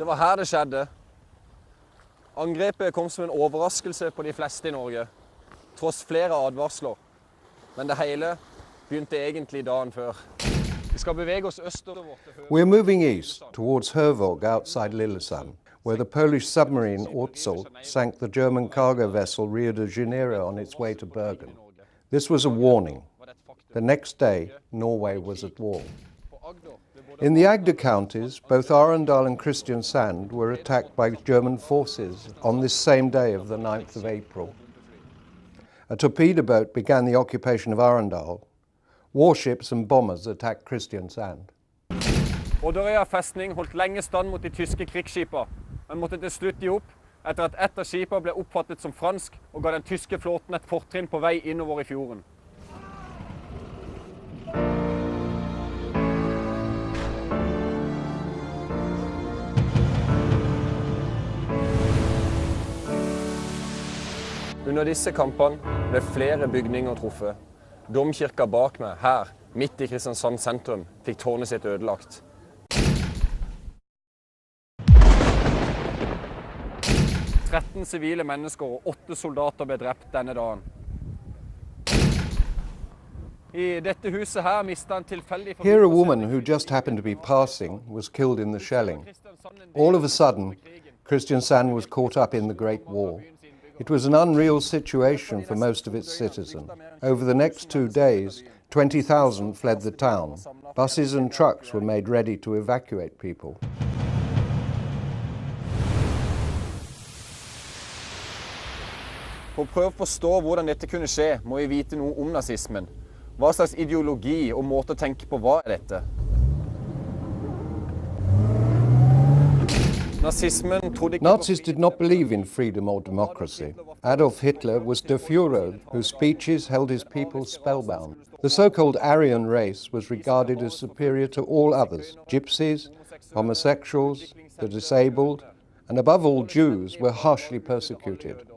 Det var her det skjedde. Angrepet kom som en overraskelse på de fleste i Norge, tross flere advarsler. Men det hele begynte egentlig dagen før. Vi skal bevege oss østover til Høvåg. We're moving east towards Høvåg outside Lillesand, where the Polish submarine Orzel sank the German cargo vessel Rio de Janeiro on its way to Bergen. This was a warning. The next day, Norway was at war. In the Agder counties, both Arendal and Kristiansand were attacked by German forces on this same day of the 9th of April. A torpedo boat began the occupation of Arendal. Warships and bombers attacked Kristiansand. Odderøya festning holdt lenge stand mot de tyske krigsskipene, men måtte til slutt gi opp etter at ett av skipene ble oppfattet som fransk og ga den tyske flåten et fortrinn på vei innover i fjorden. Under disse kampene ble flere bygninger truffet. Domkirka bak meg, her, midt i Kristiansand sentrum, fikk tårnet sitt ødelagt. 13 sivile mennesker og 8 soldater ble drept denne dagen. I dette huset her mistet en tilfeldig... Here a woman who just happened to be passing was killed in the shelling. All of a sudden, Kristiansand was caught up in the Great War. It was an unreal situation for most of its citizens. Over the next 2 days, 20,000 fled the town. Buses and trucks were made ready to evacuate people. For å prøve å forstå hvordan dette kunne skje, må vi vite noe om nazismen. Hva slags ideologi og måte å tenke på var dette? Nazis did not believe in freedom or democracy. Adolf Hitler was der Führer, whose speeches held his people spellbound. The so-called Aryan race was regarded as superior to all others. Gypsies, homosexuals, the disabled, and above all Jews were harshly persecuted.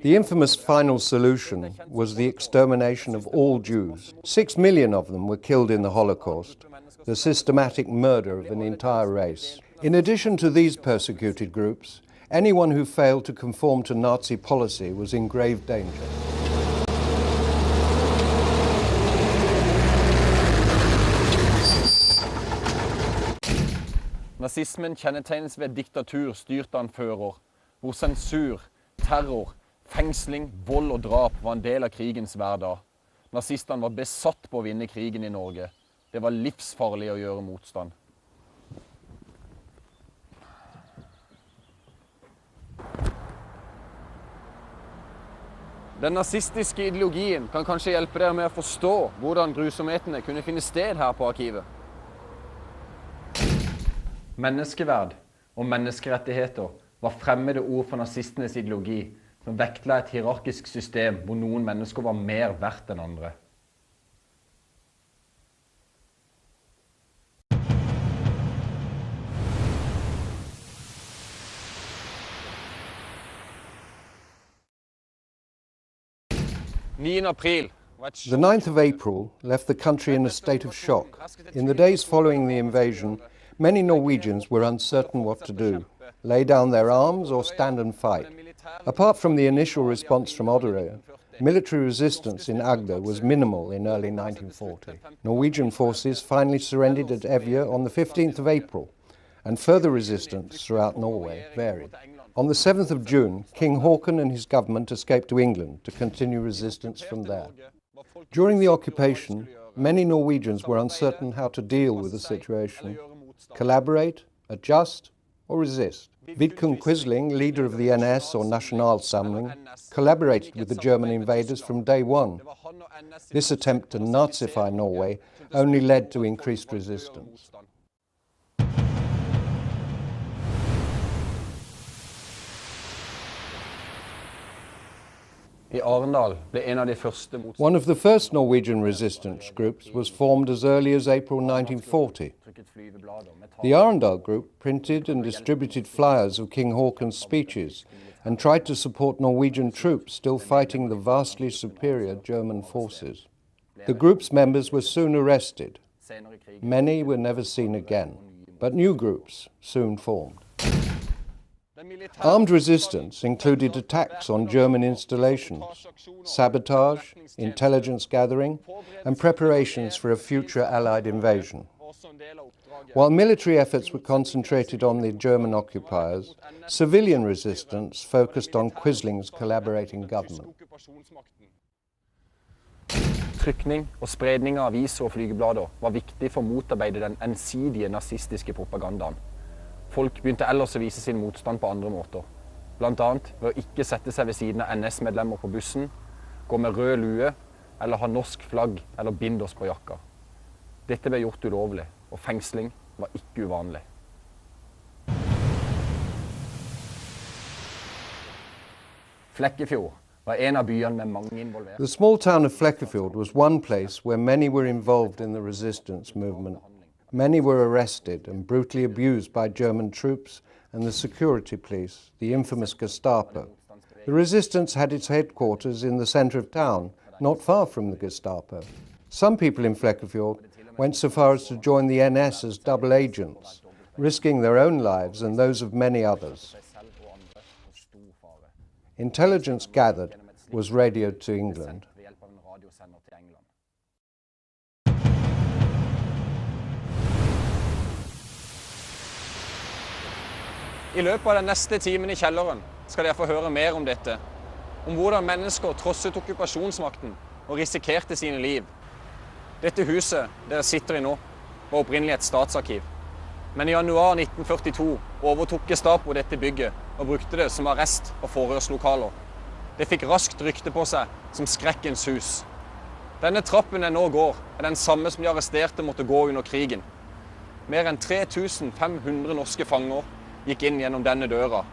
The infamous final solution was the extermination of all Jews. 6 million of them were killed in the Holocaust, the systematic murder of an entire race. In addition to these persecuted groups, anyone who failed to conform to Nazi policy was in grave danger. Nazismen kjennetegnes ved diktatur styrt av en fører, hvor sensur, terror, fengsling, vold og drap var en del av krigens hverdag. Nazistene var besatt på å vinne krigen i Norge. Det var livsfarlig å gjøre motstand. Den nazistiske ideologien kan kanskje hjelpe dere med å forstå hvordan grusomhetene kunne finne sted her på arkivet. Menneskeverd og menneskerettigheter var fremmede ord for nazistenes ideologi, som vektla et hierarkisk system hvor noen mennesker var mer verdt enn andre. The 9th of April left the country in a state of shock. In the days following the invasion, many Norwegians were uncertain what to do, lay down their arms or stand and fight. Apart from the initial response from Odderøya, military resistance in Agder was minimal in early 1940. Norwegian forces finally surrendered at Evje on the 15th of April, and further resistance throughout Norway varied. On the 7th of June, King Håkon and his government escaped to England to continue resistance from there. During the occupation, many Norwegians were uncertain how to deal with the situation, collaborate, adjust, or resist. Vidkun Quisling, leader of the NS or Nationalsamling, collaborated with the German invaders from day one. This attempt to Nazify Norway only led to increased resistance. One of the first Norwegian resistance groups was formed as early as April 1940. The Arendal group printed and distributed flyers of King Håkon's speeches and tried to support Norwegian troops still fighting the vastly superior German forces. The group's members were soon arrested. Many were never seen again. but new groups soon formed. Armed resistance included attacks on German installations, sabotage, intelligence gathering, and preparations for a future Allied invasion. While military efforts were concentrated on the German occupiers, civilian resistance focused on Quisling's collaborating government. Trykning og spredning av aviser og flygeblader var viktig for å motarbeide den ensidige nazistiske propagandaen. Folk begynte ellers å vise sin motstand på andre måter. Blant annet ved å ikke sette seg ved siden av NS-medlemmer på bussen, gå med rød lue, eller ha norsk flagg eller binders på jakka. Dette ble gjort ulovlig, og fengsling var ikke uvanlig. Flekkefjord var en av byene med mange involverte. The small town of Flekkefjord was one place where many were involved in the resistance movement. Many were arrested and brutally abused by German troops and the security police, the infamous Gestapo. The resistance had its headquarters in the centre of town, not far from the Gestapo. Some people in Flekkefjord went so far as to join the NS as double agents, risking their own lives and those of many others. Intelligence gathered was radioed to England. I løpet av den neste timen I kjelleren skal dere få høre mer om dette. Om hvordan mennesker trosset okkupasjonsmakten og risikerte sine liv. Dette huset dere sitter I nå var opprinnelig et statsarkiv. Men I januar 1942 overtok Gestapo dette bygget og brukte det som arrest- og forhørslokaler. Det fikk raskt rykte på seg som skrekkens hus. Denne trappen jeg nå går den samme som de arresterte måtte gå under krigen. Mer enn 3500 norske fanger gikk inn gjennom denne døra.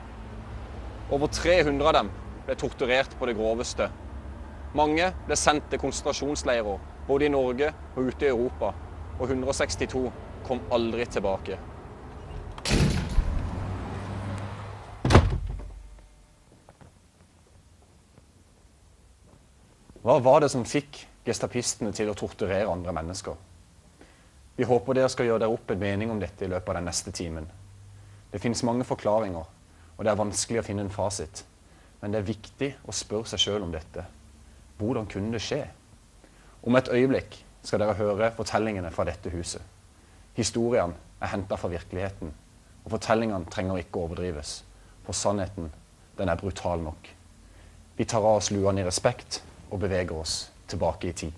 Over 300 av dem ble torturert på det groveste. Mange ble sendt til konsentrasjonsleirer, både I Norge og ute I Europa, og 162 kom aldri tilbake. Hva var det som fikk gestapistene til å torturere andre mennesker? Vi håper dere skal gjøre dere opp en mening om dette I løpet av den neste timen. Det finnes mange forklaringer, og det vanskelig å finne en fasit. Men det viktig å spørre seg selv om dette. Hvordan kunne det skje? Om et øyeblikk skal dere høre fortellingene fra dette huset. Historien hentet fra virkeligheten, og fortellingene trenger ikke overdrives, for sannheten, den brutal nok. Vi tar av oss luene I respekt og beveger oss tilbake I tid.